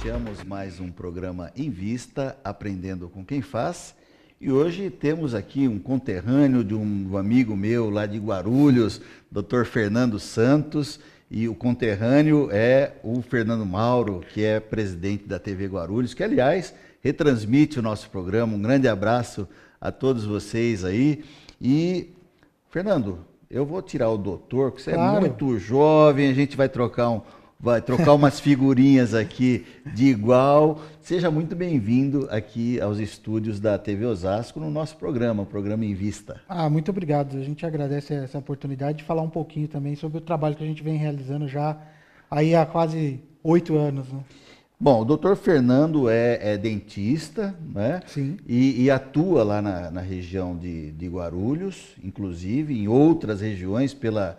iniciamos mais um programa Em Vista, Aprendendo com Quem Faz. E hoje temos aqui um conterrâneo de um amigo meu lá de Guarulhos, Dr. Fernando Santos, e o conterrâneo é o Fernando Mauro, que é presidente da TV Guarulhos, que, aliás, retransmite o nosso programa. Um grande abraço a todos vocês aí. E, Fernando, eu vou tirar o doutor, porque você é muito jovem, a gente vai trocar umas figurinhas aqui de igual. Seja muito bem-vindo aqui aos estúdios da TV Osasco no nosso programa, o programa Em Vista. Muito obrigado. A gente agradece essa oportunidade de falar um pouquinho também sobre o trabalho que a gente vem realizando já aí há quase 8 anos, né? Bom, o doutor Fernando é dentista, né? Sim. E atua lá na região de Guarulhos, inclusive em outras regiões pela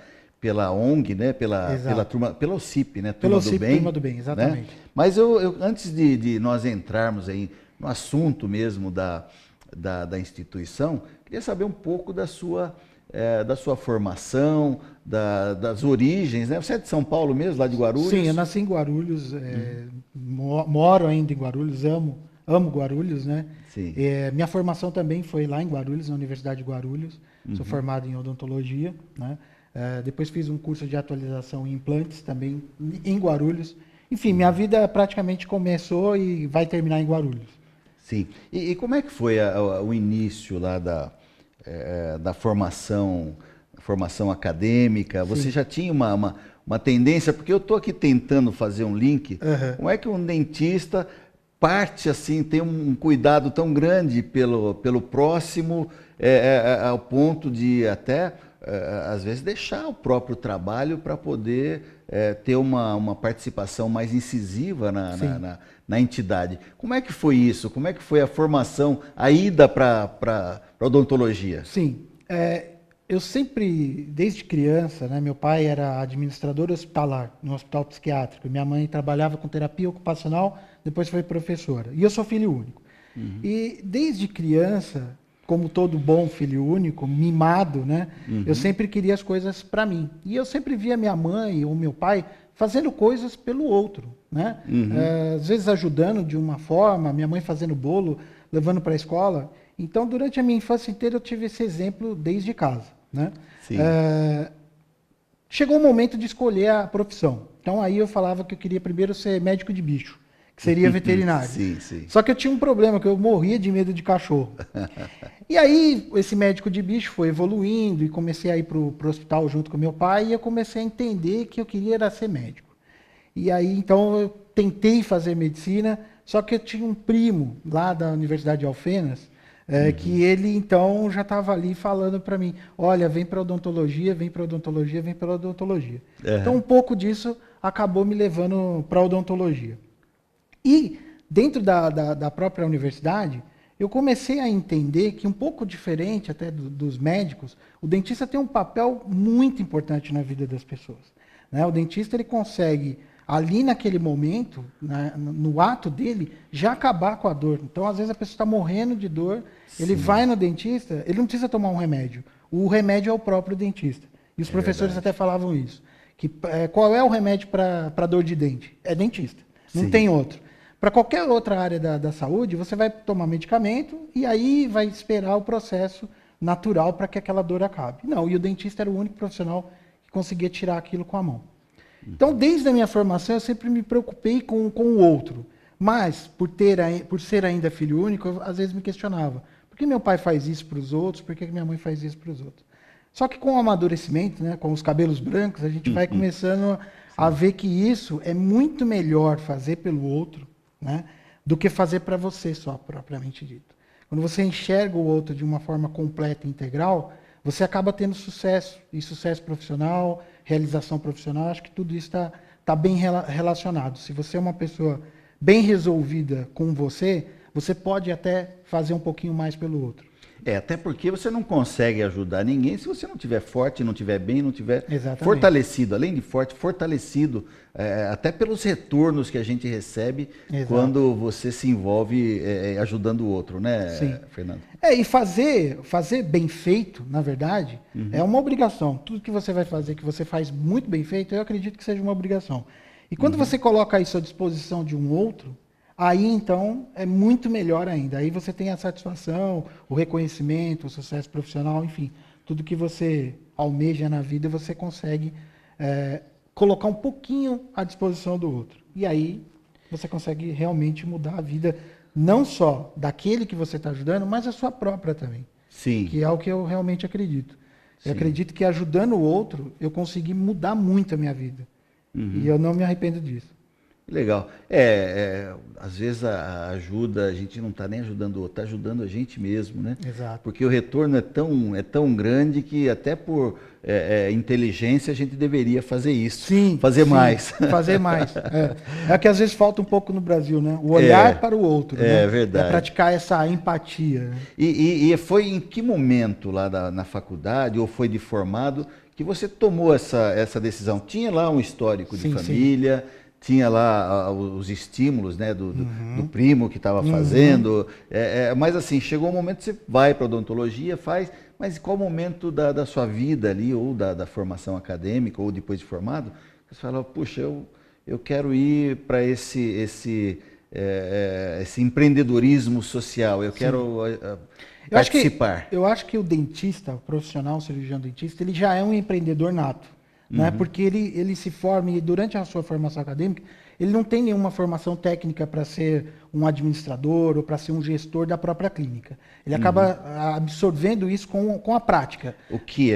ONG, né? Pela OCIP, né? Pela OCIP, Turma do Bem, exatamente. Né? Mas eu antes de nós entrarmos aí no assunto mesmo da instituição, queria saber um pouco da sua formação, das origens, né? Você é de São Paulo mesmo, lá de Guarulhos? Sim, eu nasci em Guarulhos, moro ainda em Guarulhos, amo Guarulhos, né? Sim. Minha formação também foi lá em Guarulhos, na Universidade de Guarulhos. Sou formado em odontologia, né? Depois fiz um curso de atualização em implantes também em Guarulhos. Enfim, minha vida praticamente começou e vai terminar em Guarulhos. Sim. E como é que foi o início lá da formação acadêmica? Você já tinha uma tendência, porque eu estou aqui tentando fazer um link. Como é que um dentista parte assim, tem um cuidado tão grande pelo próximo, ao ponto de até às vezes deixar o próprio trabalho para poder ter uma participação mais incisiva na entidade. Como é que foi isso? Como é que foi a formação, a ida para a odontologia? Sim, eu sempre, desde criança, né, meu pai era administrador hospitalar no hospital psiquiátrico, minha mãe trabalhava com terapia ocupacional, depois foi professora, e eu sou filho único. E desde criança, como todo bom filho único, mimado, né? Eu sempre queria as coisas para mim. E eu sempre via minha mãe ou meu pai fazendo coisas pelo outro, né? Às vezes ajudando de uma forma, minha mãe fazendo bolo, levando para a escola. Então, durante a minha infância inteira, eu tive esse exemplo desde casa, né? Sim. Chegou o momento de escolher a profissão. Então, aí eu falava que eu queria primeiro ser médico de bicho, que seria veterinário. Sim, sim. Só que eu tinha um problema, que eu morria de medo de cachorro. E aí, esse médico de bicho foi evoluindo e comecei a ir para o hospital junto com meu pai e eu comecei a entender que eu queria era ser médico. E aí, então, eu tentei fazer medicina, só que eu tinha um primo lá da Universidade de Alfenas, que ele, então, já estava ali falando para mim, olha, vem para odontologia, vem para odontologia, vem para odontologia. Então, um pouco disso acabou me levando para odontologia. E, dentro da própria universidade, eu comecei a entender que, um pouco diferente até dos médicos, o dentista tem um papel muito importante na vida das pessoas, né? O dentista ele consegue, ali naquele momento, no ato dele, já acabar com a dor. Então, às vezes, a pessoa está morrendo de dor, ele vai no dentista, ele não precisa tomar um remédio. O remédio é o próprio dentista. E os professores até falavam isso. Que, qual é o remédio para dor de dente? É dentista, não tem outro. Para qualquer outra área da saúde, você vai tomar medicamento e aí vai esperar o processo natural para que aquela dor acabe. Não, e o dentista era o único profissional que conseguia tirar aquilo com a mão. Então, desde a minha formação, eu sempre me preocupei com o outro. Mas, por ser ainda filho único, eu às vezes me questionava. Por que meu pai faz isso para os outros? Por que minha mãe faz isso para os outros? Só que com o amadurecimento, né, com os cabelos brancos, a gente vai começando a ver que isso é muito melhor fazer pelo outro, né, do que fazer para você só, propriamente dito. Quando você enxerga o outro de uma forma completa e integral, você acaba tendo sucesso, e sucesso profissional, realização profissional, acho que tudo isso está bem relacionado. Se você é uma pessoa bem resolvida com você, você pode até fazer um pouquinho mais pelo outro. Até porque você não consegue ajudar ninguém se você não estiver forte, não estiver bem, não estiver fortalecido. Além de forte, fortalecido, até pelos retornos que a gente recebe quando você se envolve ajudando o outro, né, Sim. Fernando? E fazer bem feito, na verdade, é uma obrigação. Tudo que você vai fazer, que você faz muito bem feito, eu acredito que seja uma obrigação. E quando você coloca isso à disposição de um outro, aí então é muito melhor ainda. Aí você tem a satisfação, o reconhecimento, o sucesso profissional, enfim, tudo que você almeja na vida você consegue colocar um pouquinho à disposição do outro. E aí você consegue realmente mudar a vida, não só daquele que você está ajudando, mas a sua própria também. Sim. Que é o que eu realmente acredito. Eu Sim. acredito que ajudando o outro, eu consegui mudar muito a minha vida. E eu não me arrependo disso. Legal. Às vezes a ajuda, a gente não está nem ajudando o outro, está ajudando a gente mesmo, né? Exato. Porque o retorno é tão grande que até por inteligência a gente deveria fazer isso. Sim. Fazer sim, mais. Fazer mais. É que às vezes falta um pouco no Brasil, né? O olhar para o outro. É né? verdade. É praticar essa empatia. Né? E foi em que momento lá na faculdade, ou foi de formado, que você tomou essa decisão? Tinha lá um histórico de família, tinha lá os estímulos, né, do primo que estava fazendo, mas assim, chegou um momento que você vai para a odontologia, faz, mas qual momento da sua vida ali, ou da formação acadêmica, ou depois de formado, você fala, puxa, eu quero ir para esse empreendedorismo social, eu quero participar. Eu acho que o dentista, o profissional, o cirurgião dentista, ele já é um empreendedor nato. Né? Porque ele se forma e durante a sua formação acadêmica, ele não tem nenhuma formação técnica para ser um administrador ou para ser um gestor da própria clínica. Ele acaba absorvendo isso com a prática. O que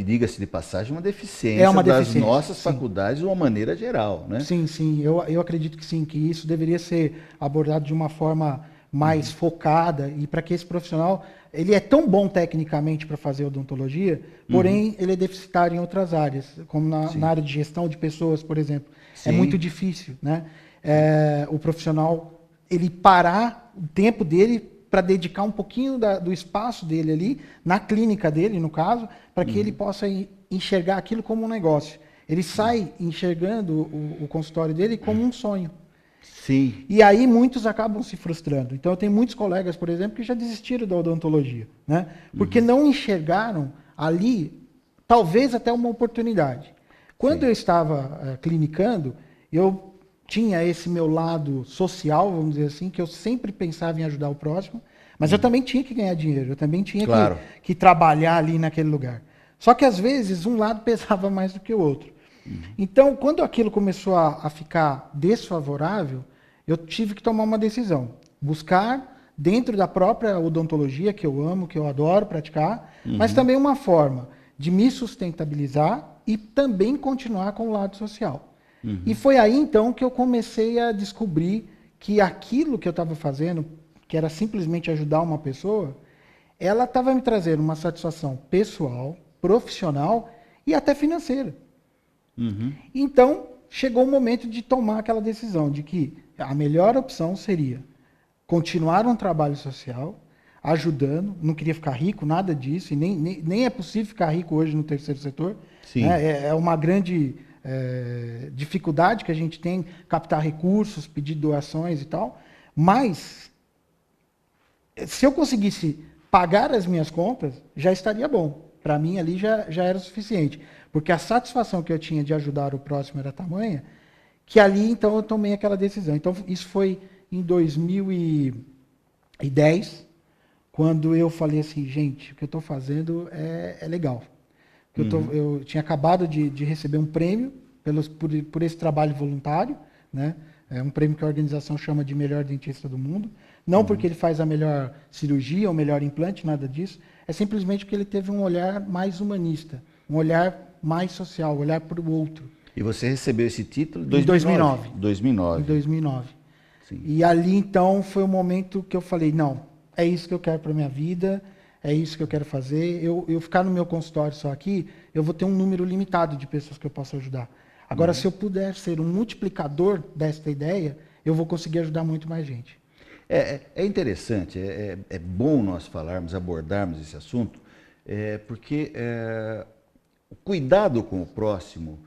diga-se de passagem, uma deficiência das nossas faculdades de uma maneira geral. Né? Sim, sim. Eu acredito que sim, que isso deveria ser abordado de uma forma mais focada e para que esse profissional, ele é tão bom tecnicamente para fazer odontologia, porém ele é deficitário em outras áreas, como na área de gestão de pessoas, por exemplo. Sim. É muito difícil, né? O profissional, ele parar o tempo dele para dedicar um pouquinho do espaço dele ali, na clínica dele, no caso, para que ele possa enxergar aquilo como um negócio. Ele sai enxergando o consultório dele como um sonho. Sim. E aí muitos acabam se frustrando. Então eu tenho muitos colegas, por exemplo, que já desistiram da odontologia, né? Porque não enxergaram ali, talvez até uma oportunidade. Quando eu estava clinicando, eu tinha esse meu lado social, vamos dizer assim, que eu sempre pensava em ajudar o próximo, mas eu também tinha que ganhar dinheiro, eu também tinha que trabalhar ali naquele lugar. Só que às vezes um lado pesava mais do que o outro. Então, quando aquilo começou a ficar desfavorável, eu tive que tomar uma decisão. Buscar dentro da própria odontologia, que eu amo, que eu adoro praticar, mas também uma forma de me sustentabilizar e também continuar com o lado social. E foi aí, então, que eu comecei a descobrir que aquilo que eu estava fazendo, que era simplesmente ajudar uma pessoa, ela estava me trazendo uma satisfação pessoal, profissional e até financeira. Então, chegou o momento de tomar aquela decisão de que a melhor opção seria continuar um trabalho social, ajudando, não queria ficar rico, nada disso, e nem é possível ficar rico hoje no terceiro setor. Né? É uma grande dificuldade que a gente tem, captar recursos, pedir doações e tal, mas se eu conseguisse pagar as minhas contas, já estaria bom. Para mim ali já era o suficiente. Porque a satisfação que eu tinha de ajudar o próximo era tamanha, que ali, então, eu tomei aquela decisão. Então, isso foi em 2010, quando eu falei assim, gente, o que eu estou fazendo é legal. Eu tinha acabado de receber um prêmio por esse trabalho voluntário, né? É um prêmio que a organização chama de melhor dentista do mundo. Não porque ele faz a melhor cirurgia ou melhor implante, nada disso. É simplesmente porque ele teve um olhar mais humanista, um olhar mais social, olhar para o outro. E você recebeu esse título em 2009. 2009. Em 2009. Sim. E ali, então, foi o momento que eu falei, não, é isso que eu quero para a minha vida, é isso que eu quero fazer. Eu ficar no meu consultório só aqui, eu vou ter um número limitado de pessoas que eu posso ajudar. Agora, se eu puder ser um multiplicador desta ideia, eu vou conseguir ajudar muito mais gente. É interessante, é bom nós abordarmos esse assunto, porque o cuidado com o próximo,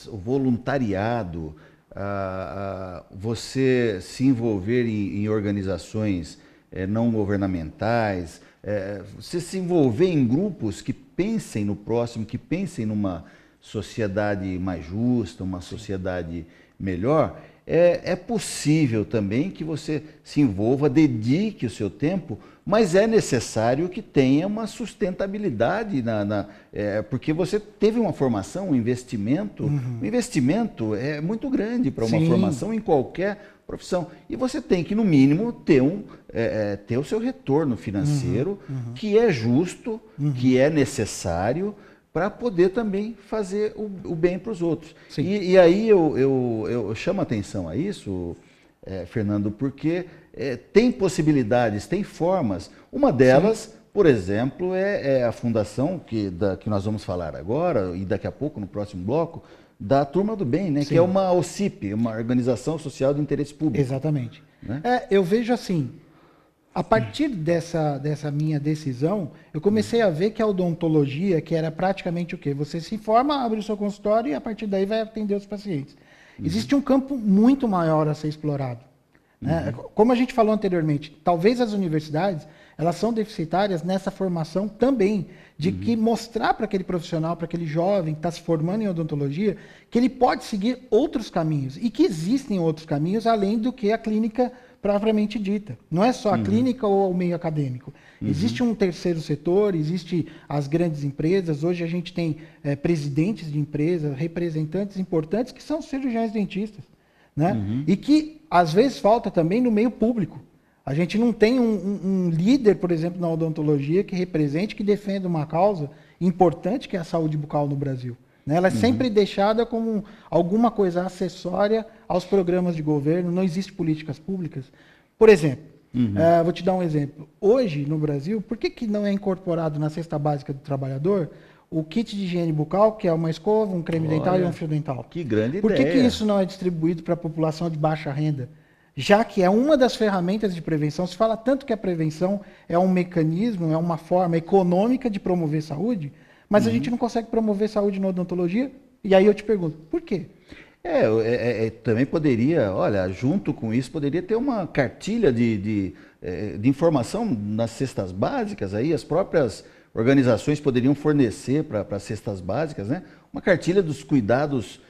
o voluntariado, você se envolver em organizações não governamentais, você se envolver em grupos que pensem no próximo, que pensem sociedade mais justa, uma sociedade melhor, é possível também que você se envolva, dedique o seu tempo, mas é necessário que tenha uma sustentabilidade, porque você teve uma formação, um investimento. O investimento é muito grande para uma formação em qualquer profissão. E você tem que, no mínimo, ter o seu retorno financeiro, que é justo, que é necessário, para poder também fazer o bem para os outros. E aí eu chamo a atenção a isso, Fernando, porque tem possibilidades, tem formas. Uma delas, por exemplo, é a fundação que nós vamos falar agora, e daqui a pouco, no próximo bloco, da Turma do Bem, né? Que é uma OCIP, uma Organização Social de Interesse Público. Exatamente. Né? Eu vejo assim, a partir dessa minha decisão, eu comecei a ver que a odontologia, que era praticamente o quê? Você se forma, abre o seu consultório e a partir daí vai atender os pacientes. Existe um campo muito maior a ser explorado. Né? Como a gente falou anteriormente, talvez as universidades, elas são deficitárias nessa formação também, de que mostrar para aquele profissional, para aquele jovem que está se formando em odontologia, que ele pode seguir outros caminhos e que existem outros caminhos além do que a clínica propriamente dita. Não é só a clínica ou o meio acadêmico. Existe um terceiro setor, existe as grandes empresas. Hoje a gente tem presidentes de empresas, representantes importantes que são cirurgiões dentistas. Né? E que, às vezes, falta também no meio público. A gente não tem um líder, por exemplo, na odontologia que represente, que defenda uma causa importante que é a saúde bucal no Brasil. Né? Ela é sempre deixada como alguma coisa acessória aos programas de governo, não existe políticas públicas. Por exemplo, vou te dar um exemplo. Hoje, no Brasil, por que não é incorporado na cesta básica do trabalhador o kit de higiene bucal, que é uma escova, um creme dental e um fio dental? Que grande Por que ideia. isso não é distribuído para a população de baixa renda? Já que é uma das ferramentas de prevenção, se fala tanto que a prevenção é um mecanismo, é uma forma econômica de promover saúde, mas a gente não consegue promover saúde na odontologia, e aí eu te pergunto, por quê? Também poderia, olha, junto com isso, poderia ter uma cartilha de informação nas cestas básicas, aí as próprias organizações poderiam fornecer para as cestas básicas, né? Uma cartilha dos cuidados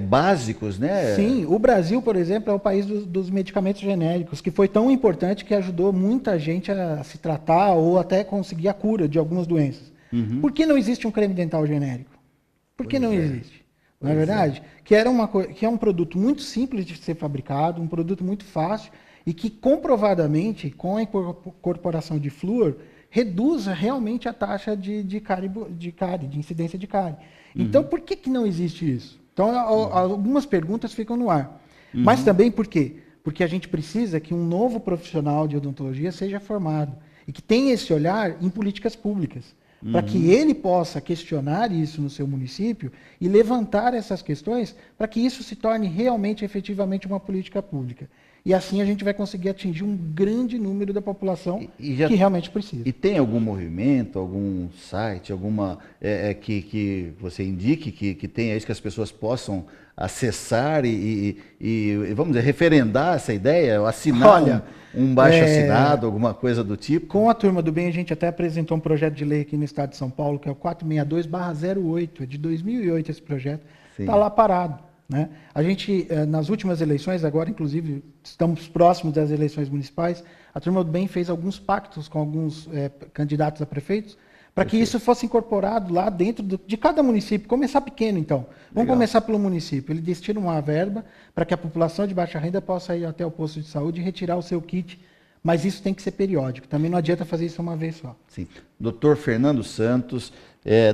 básicos, né? Sim, o Brasil, por exemplo, é o país dos medicamentos genéricos, que foi tão importante que ajudou muita gente a se tratar ou até conseguir a cura de algumas doenças. Por que não existe um creme dental genérico? Por que não existe? Não é verdade? Que é um produto muito simples de ser fabricado, um produto muito fácil e que comprovadamente, com a incorporação de flúor, reduz realmente a taxa de incidência de cárie. Então, por que não existe isso? Então, algumas perguntas ficam no ar. Mas também por quê? Porque a gente precisa que um novo profissional de odontologia seja formado e que tenha esse olhar em políticas públicas, para que ele possa questionar isso no seu município e levantar essas questões para que isso se torne realmente, efetivamente, uma política pública. E assim a gente vai conseguir atingir um grande número da população que realmente precisa. E tem algum movimento, algum site, alguma que você indique que tenha isso, que as pessoas possam acessar e vamos dizer, referendar essa ideia, assinar um baixo assinado, alguma coisa do tipo? Com a Turma do Bem, a gente até apresentou um projeto de lei aqui no estado de São Paulo, que é o 462/08, é de 2008 esse projeto, está lá parado. Né? A gente, nas últimas eleições, agora inclusive estamos próximos das eleições municipais, a Turma do Bem fez alguns pactos com alguns candidatos a prefeitos para que isso fosse incorporado lá dentro de cada município, começar pequeno então. Vamos começar pelo município, ele destina uma verba para que a população de baixa renda possa ir até o posto de saúde e retirar o seu kit, mas isso tem que ser periódico, também não adianta fazer isso uma vez só. Sim. Dr. Fernando Santos,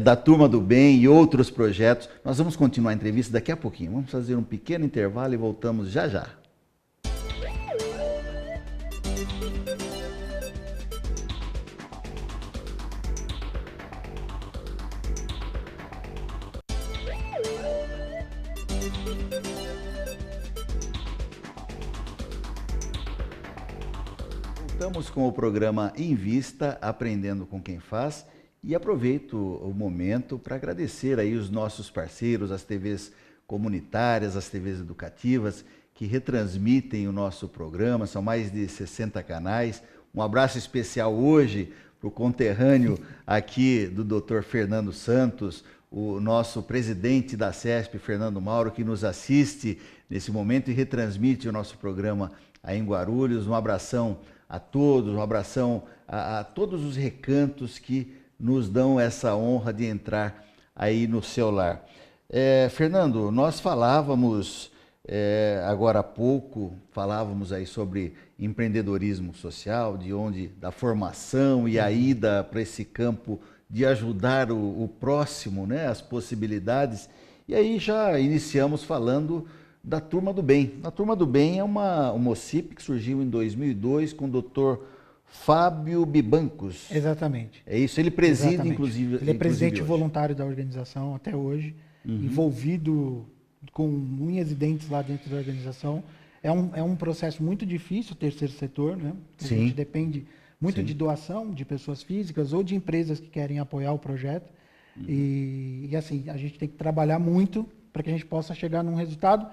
da Turma do Bem e outros projetos. Nós vamos continuar a entrevista daqui a pouquinho. Vamos fazer um pequeno intervalo e voltamos já já. Voltamos com o programa Em Vista, aprendendo com quem faz. E aproveito o momento para agradecer aí os nossos parceiros, as TVs comunitárias, as TVs educativas, que retransmitem o nosso programa, são mais de 60 canais. Um abraço especial hoje para o conterrâneo aqui do Dr. Fernando Santos, o nosso presidente da CESP, Fernando Mauro, que nos assiste nesse momento e retransmite o nosso programa aí em Guarulhos. Um abração a todos, um abração a todos os recantos que nos dão essa honra de entrar aí no seu lar. Fernando, nós falávamos agora há pouco, falávamos aí sobre empreendedorismo social, da formação e a ida para esse campo de ajudar o próximo, né, as possibilidades. E aí já iniciamos falando da Turma do Bem. A Turma do Bem é uma OCIP que surgiu em 2002 com o Dr. Fábio Bibancos. Exatamente. É isso, ele preside, Exatamente. inclusive. Ele é presidente hoje. voluntário da organização até hoje, envolvido com unhas e dentes lá dentro da organização. É um processo muito difícil, o terceiro setor, né? A Sim. gente depende muito Sim. de doação de pessoas físicas ou de empresas que querem apoiar o projeto. E assim, a gente tem que trabalhar muito para que a gente possa chegar num resultado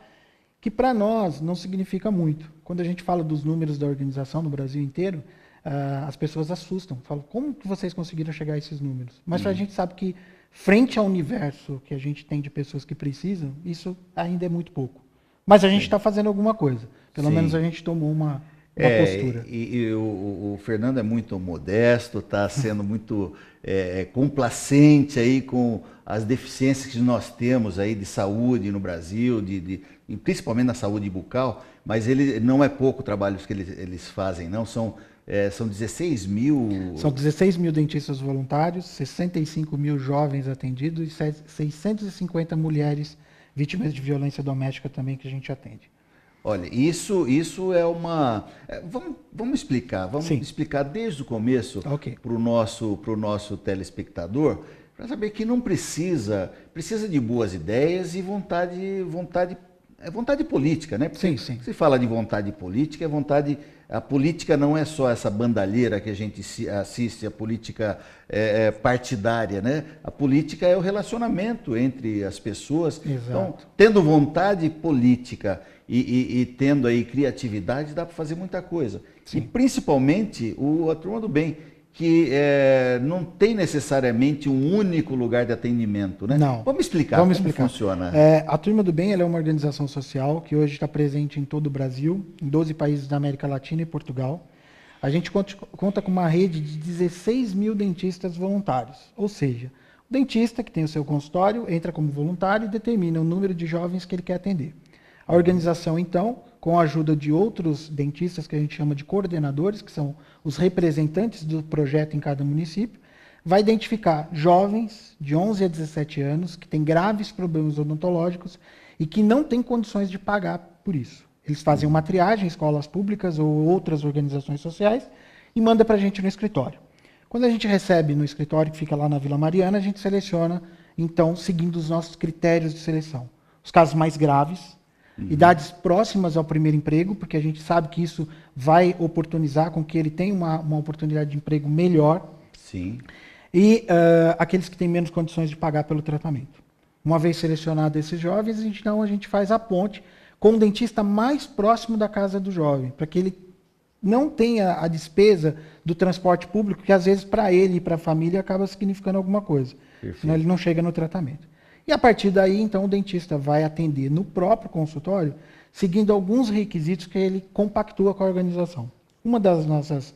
que para nós não significa muito. Quando a gente fala dos números da organização no Brasil inteiro, as pessoas assustam, falam, como que vocês conseguiram chegar a esses números? Mas a gente sabe que, frente ao universo que a gente tem de pessoas que precisam, isso ainda é muito pouco. Mas a gente está fazendo alguma coisa. Pelo Sim. menos a gente tomou uma postura. E o Fernando é muito modesto, está sendo muito complacente aí com as deficiências que nós temos aí de saúde no Brasil, principalmente na saúde bucal, mas ele não é pouco o trabalho que eles fazem, não, são 16 mil... São 16 mil dentistas voluntários, 65 mil jovens atendidos e 650 mulheres vítimas de violência doméstica também que a gente atende. Olha, isso é uma... Vamos explicar, Sim. explicar desde o começo Ok. para o nosso telespectador, para saber que não precisa de boas ideias e vontade política, né? Porque Sim. se fala de vontade política, a política não é só essa bandalheira que a gente assiste, a política partidária, né? A política é o relacionamento entre as pessoas. Exato. Então, tendo vontade política e tendo aí criatividade, dá para fazer muita coisa. Sim. E principalmente a Turma do Bem, que não tem necessariamente um único lugar de atendimento, né? Não. Vamos explicar como funciona. A Turma do Bem ela é uma organização social que hoje está presente em todo o Brasil, em 12 países da América Latina e Portugal. A gente conta com uma rede de 16 mil dentistas voluntários, ou seja, o dentista que tem o seu consultório entra como voluntário e determina o número de jovens que ele quer atender. A organização, então, com a ajuda de outros dentistas que a gente chama de coordenadores, que são os representantes do projeto em cada município, vai identificar jovens de 11 a 17 anos que têm graves problemas odontológicos e que não têm condições de pagar por isso. Eles fazem uma triagem em escolas públicas ou outras organizações sociais e manda para a gente no escritório. Quando a gente recebe no escritório, que fica lá na Vila Mariana, a gente seleciona, então, seguindo os nossos critérios de seleção. Os casos mais graves, idades próximas ao primeiro emprego, porque a gente sabe que isso vai oportunizar com que ele tenha uma oportunidade de emprego melhor. Sim. E aqueles que têm menos condições de pagar pelo tratamento. Uma vez selecionados esses jovens, então a gente faz a ponte com o dentista mais próximo da casa do jovem, para que ele não tenha a despesa do transporte público, que às vezes para ele e para a família acaba significando alguma coisa. Perfeito. Senão ele não chega no tratamento. E a partir daí, então, o dentista vai atender no próprio consultório, seguindo alguns requisitos que ele compactua com a organização. Uma das nossas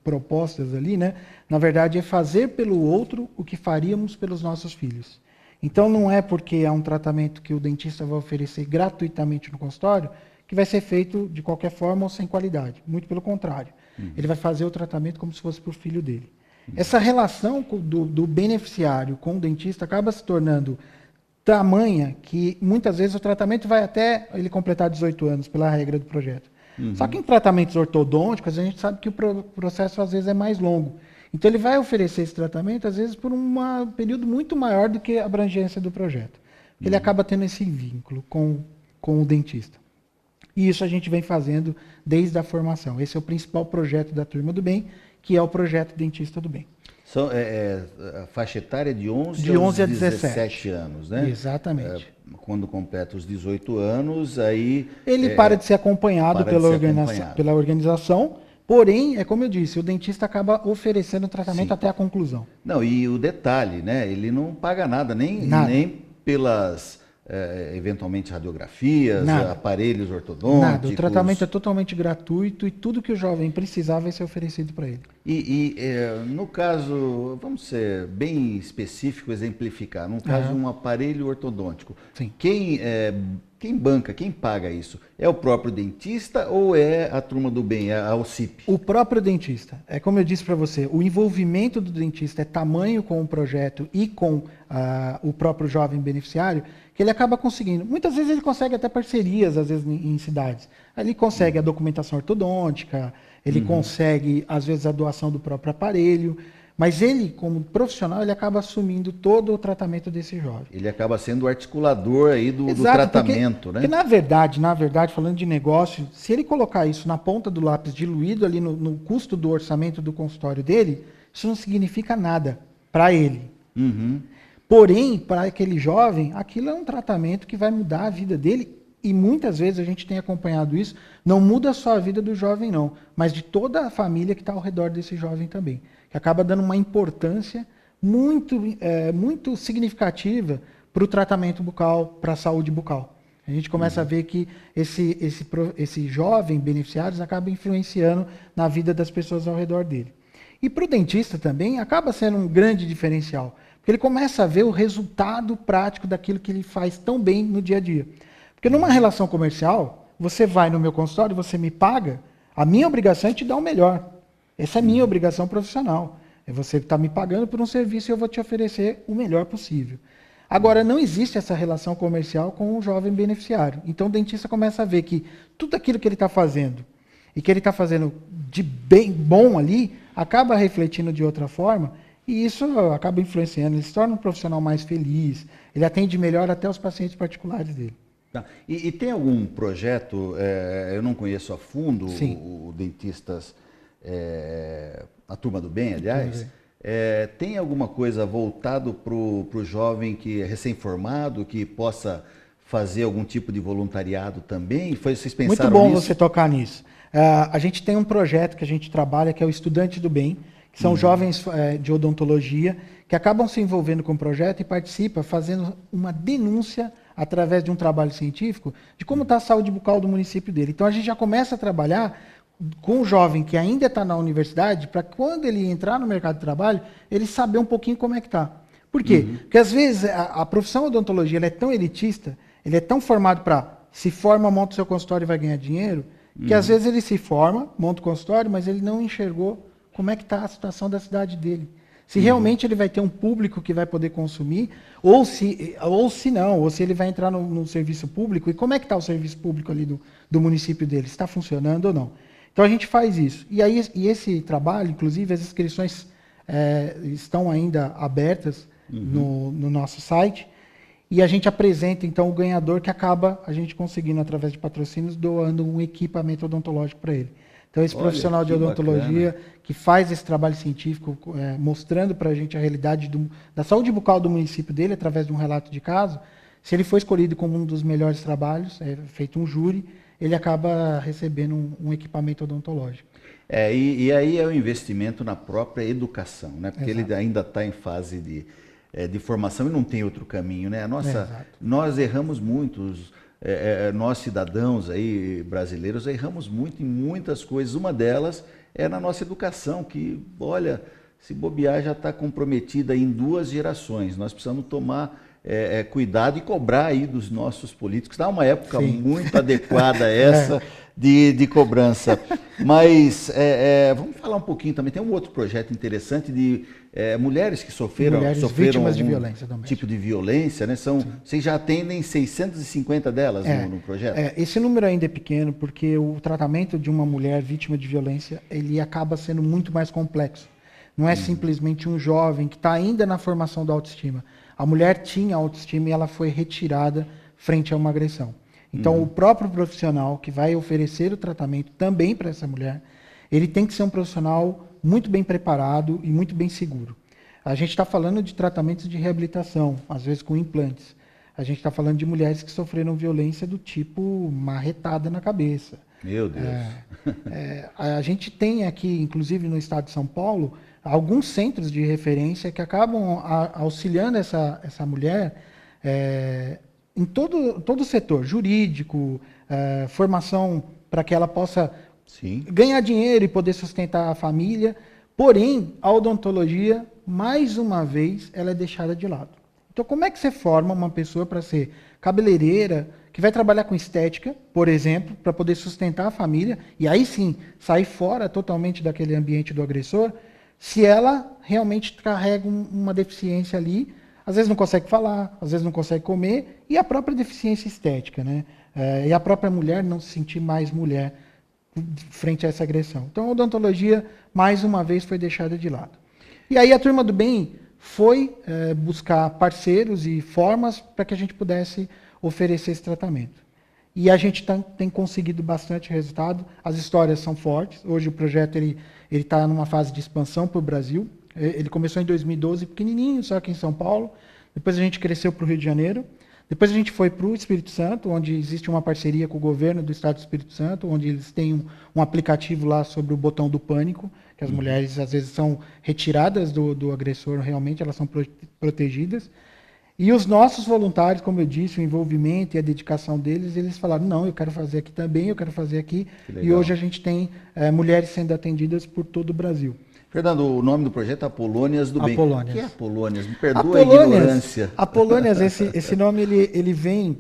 propostas ali, né, na verdade, é fazer pelo outro o que faríamos pelos nossos filhos. Então, não é porque é um tratamento que o dentista vai oferecer gratuitamente no consultório que vai ser feito de qualquer forma ou sem qualidade. Muito pelo contrário. Ele vai fazer o tratamento como se fosse para o filho dele. Essa relação do beneficiário com o dentista acaba se tornando tamanha que muitas vezes o tratamento vai até ele completar 18 anos, pela regra do projeto. Só que em tratamentos ortodônticos, a gente sabe que o processo às vezes é mais longo. Então ele vai oferecer esse tratamento, às vezes, por um período muito maior do que a abrangência do projeto. Ele acaba tendo esse vínculo com o dentista. E isso a gente vem fazendo desde a formação. Esse é o principal projeto da Turma do Bem, que é o projeto Dentista do Bem. A faixa etária de 11 a 17 anos, né? Exatamente. Quando completa os 18 anos, aí... Ele para de ser acompanhado pela organização, Porém, é como eu disse, o dentista acaba oferecendo o tratamento Sim. até a conclusão. Não, e o detalhe, né? Ele não paga nada, Nada. nem pelas, eventualmente, radiografias, Nada. aparelhos Nada. O tratamento é ortodônticos. totalmente gratuito e tudo que o jovem precisar vai ser oferecido para ele. No caso, vamos ser bem específico, exemplificar, no caso de um aparelho ortodôntico, Sim. quem banca, quem paga isso? É o próprio dentista ou é a turma do bem, a OCIP? O próprio dentista, é como eu disse para você, o envolvimento do dentista é tamanho com o projeto e com o próprio jovem beneficiário, que ele acaba conseguindo. Muitas vezes ele consegue até parcerias, às vezes em cidades. Aí ele consegue a documentação ortodôntica, ele consegue, às vezes, a doação do próprio aparelho, mas ele, como profissional, ele acaba assumindo todo o tratamento desse jovem. Ele acaba sendo o articulador aí do Exato, tratamento, né? porque na verdade, falando de negócio, se ele colocar isso na ponta do lápis, diluído ali no custo do orçamento do consultório dele, isso não significa nada para ele. Uhum. Porém, para aquele jovem, aquilo é um tratamento que vai mudar a vida dele. E muitas vezes a gente tem acompanhado isso, não muda só a vida do jovem, não, mas de toda a família que está ao redor desse jovem também. Que acaba dando uma importância muito significativa para o tratamento bucal, para a saúde bucal. A gente começa a ver que esse jovem beneficiário acaba influenciando na vida das pessoas ao redor dele. E para o dentista também acaba sendo um grande diferencial, porque ele começa a ver o resultado prático daquilo que ele faz tão bem no dia a dia. Porque numa relação comercial, você vai no meu consultório, você me paga, a minha obrigação é te dar o melhor. Essa é a minha obrigação profissional. É você que está me pagando por um serviço e eu vou te oferecer o melhor possível. Agora, não existe essa relação comercial com o jovem beneficiário. Então, o dentista começa a ver que tudo aquilo que ele está fazendo e que ele está fazendo de bem bom ali, acaba refletindo de outra forma e isso acaba influenciando. Ele se torna um profissional mais feliz, ele atende melhor até os pacientes particulares dele. Tá. E tem algum projeto, eu não conheço a fundo Sim. o Dentistas, a Turma do Bem, aliás, Entendi. tem alguma coisa voltado para o jovem que é recém-formado, que possa fazer algum tipo de voluntariado também? Vocês pensaram Muito bom nisso? você tocar nisso. A gente tem um projeto que a gente trabalha, que é o Estudante do Bem, que são jovens de odontologia, que acabam se envolvendo com o projeto e participam fazendo uma denúncia através de um trabalho científico de como está a saúde bucal do município dele. Então a gente já começa a trabalhar com o jovem que ainda está na universidade, para quando ele entrar no mercado de trabalho, ele saber um pouquinho como é que está. Por quê? Porque às vezes a profissão odontologia ela é tão elitista, ele é tão formado para se forma, monta o seu consultório e vai ganhar dinheiro, que às vezes ele se forma, monta o consultório, mas ele não enxergou como é que está a situação da cidade dele. Se realmente ele vai ter um público que vai poder consumir, ou se não, ou se ele vai entrar no serviço público, e como é que está o serviço público ali do município dele, está funcionando ou não. Então a gente faz isso. E esse trabalho, inclusive, as inscrições estão ainda abertas no nosso site, e a gente apresenta então o ganhador que acaba a gente conseguindo, através de patrocínios, doando um equipamento odontológico para ele. Então, esse profissional de odontologia que faz esse trabalho científico, mostrando para a gente a realidade da saúde bucal do município dele, através de um relato de caso, se ele for escolhido como um dos melhores trabalhos, feito um júri, ele acaba recebendo um equipamento odontológico. E aí é o investimento na própria educação, né? Porque Exato. ele ainda está em fase de formação e não tem outro caminho, né? Exato. Nós erramos muito. Nós cidadãos aí brasileiros erramos muito em muitas coisas. Uma delas é na nossa educação, que, olha, se bobear já está comprometida em 2 gerações. Nós precisamos tomar cuidado e cobrar aí dos nossos políticos. Está uma época Sim. muito adequada essa de cobrança. Mas vamos falar um pouquinho também. Tem um outro projeto interessante de mulheres que sofreram vítimas de algum violência doméstica. tipo de violência, né? Vocês já atendem 650 delas no projeto? Esse número ainda é pequeno porque o tratamento de uma mulher vítima de violência ele acaba sendo muito mais complexo. Não é simplesmente um jovem que está ainda na formação da autoestima. A mulher tinha autoestima e ela foi retirada frente a uma agressão. Então, o próprio profissional que vai oferecer o tratamento também para essa mulher, ele tem que ser um profissional muito bem preparado e muito bem seguro. A gente está falando de tratamentos de reabilitação, às vezes com implantes. A gente está falando de mulheres que sofreram violência do tipo marretada na cabeça. Meu Deus. A gente tem aqui, inclusive no estado de São Paulo, alguns centros de referência que acabam auxiliando essa mulher em todo o setor, jurídico, formação para que ela possa ganhar dinheiro e poder sustentar a família. Porém, a odontologia, mais uma vez, ela é deixada de lado. Então, como é que você forma uma pessoa para ser cabeleireira, que vai trabalhar com estética, por exemplo, para poder sustentar a família, e aí sim, sair fora totalmente daquele ambiente do agressor, se ela realmente carrega uma deficiência ali, às vezes não consegue falar, às vezes não consegue comer, e a própria deficiência estética, né? E a própria mulher não se sentir mais mulher frente a essa agressão. Então, a odontologia, mais uma vez, foi deixada de lado. E aí a Turma do Bem foi buscar parceiros e formas para que a gente pudesse oferecer esse tratamento. E a gente tem conseguido bastante resultado, as histórias são fortes. Hoje o projeto ele está numa fase de expansão para o Brasil. Ele começou em 2012, pequenininho, só aqui em São Paulo. Depois a gente cresceu para o Rio de Janeiro. Depois a gente foi para o Espírito Santo, onde existe uma parceria com o governo do estado do Espírito Santo, onde eles têm um aplicativo lá sobre o botão do pânico, que as mulheres às vezes são retiradas do agressor, realmente elas são protegidas. E os nossos voluntários, como eu disse, o envolvimento e a dedicação deles, eles falaram, não, eu quero fazer aqui também, eu quero fazer aqui. E hoje a gente tem mulheres sendo atendidas por todo o Brasil. Fernando, o nome do projeto é Apolônias do Bem. Apolônias. O que é Apolônias? Me perdoa a ignorância. Apolônias, esse nome ele vem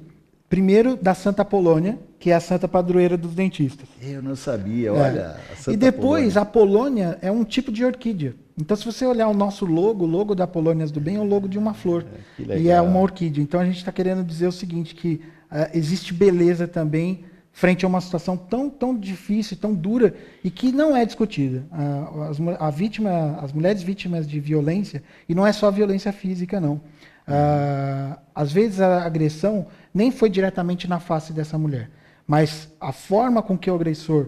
primeiro da Santa Apolônia, que é a santa padroeira dos dentistas. Eu não sabia, olha. A Santa e depois, Apolônia. a Apolônia é um tipo de orquídea. Então, se você olhar o nosso logo, o logo da Apolônias do Bem é o logo de uma flor. Que legal. E é uma orquídea. Então, a gente está querendo dizer o seguinte, que existe beleza também frente a uma situação tão difícil, tão dura, e que não é discutida. As mulheres vítimas de violência, e não é só violência física, não. Às vezes a agressão nem foi diretamente na face dessa mulher, mas a forma com que o agressor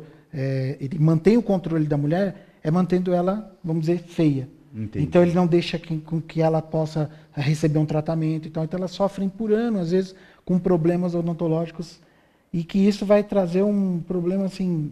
ele mantém o controle da mulher é mantendo ela, vamos dizer, feia. Entendi. Então ele não deixa com que ela possa receber um tratamento. Então elas sofrem por ano, às vezes, com problemas odontológicos, e que isso vai trazer um problema assim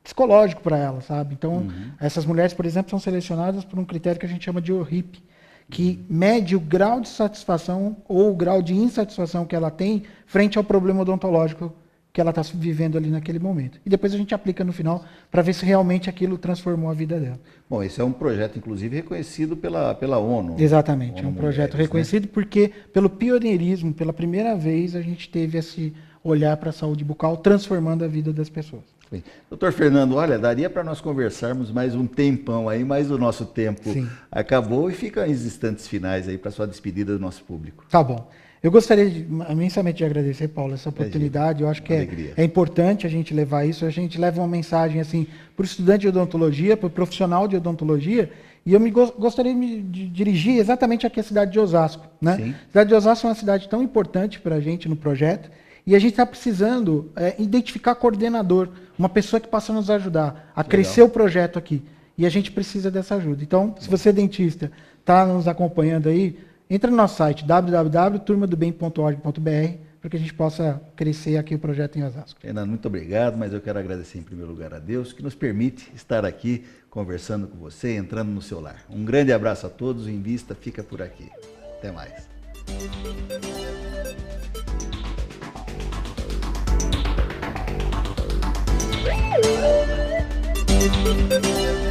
psicológico para ela, sabe? Então, essas mulheres, por exemplo, são selecionadas por um critério que a gente chama de ORIP, que mede o grau de satisfação ou o grau de insatisfação que ela tem frente ao problema odontológico que ela está vivendo ali naquele momento. E depois a gente aplica no final para ver se realmente aquilo transformou a vida dela. Bom, esse é um projeto, inclusive, reconhecido pela ONU. Exatamente, ONU é um projeto Mulheres, reconhecido, né? Porque, pelo pioneirismo, pela primeira vez, a gente teve esse olhar para a saúde bucal, transformando a vida das pessoas. Bem, doutor Fernando, olha, daria para nós conversarmos mais um tempão aí, mas o nosso tempo acabou e fica os instantes finais aí para sua despedida do nosso público. Tá bom. Eu gostaria imensamente de agradecer, Paulo, essa oportunidade. Eu acho que é importante a gente levar isso. A gente leva uma mensagem assim para o estudante de odontologia, para o profissional de odontologia. E eu gostaria de dirigir exatamente aqui à cidade de Osasco, né? Sim. A cidade de Osasco é uma cidade tão importante para a gente no projeto. E a gente está precisando identificar coordenador, uma pessoa que possa nos ajudar a crescer o projeto aqui. E a gente precisa dessa ajuda. Então, se você é dentista, está nos acompanhando aí, entra no nosso site www.turmadobem.org.br para que a gente possa crescer aqui o projeto em Osasco. Fernando, muito obrigado, mas eu quero agradecer em primeiro lugar a Deus que nos permite estar aqui conversando com você, entrando no seu lar. Um grande abraço a todos, o Invista fica por aqui. Até mais. Música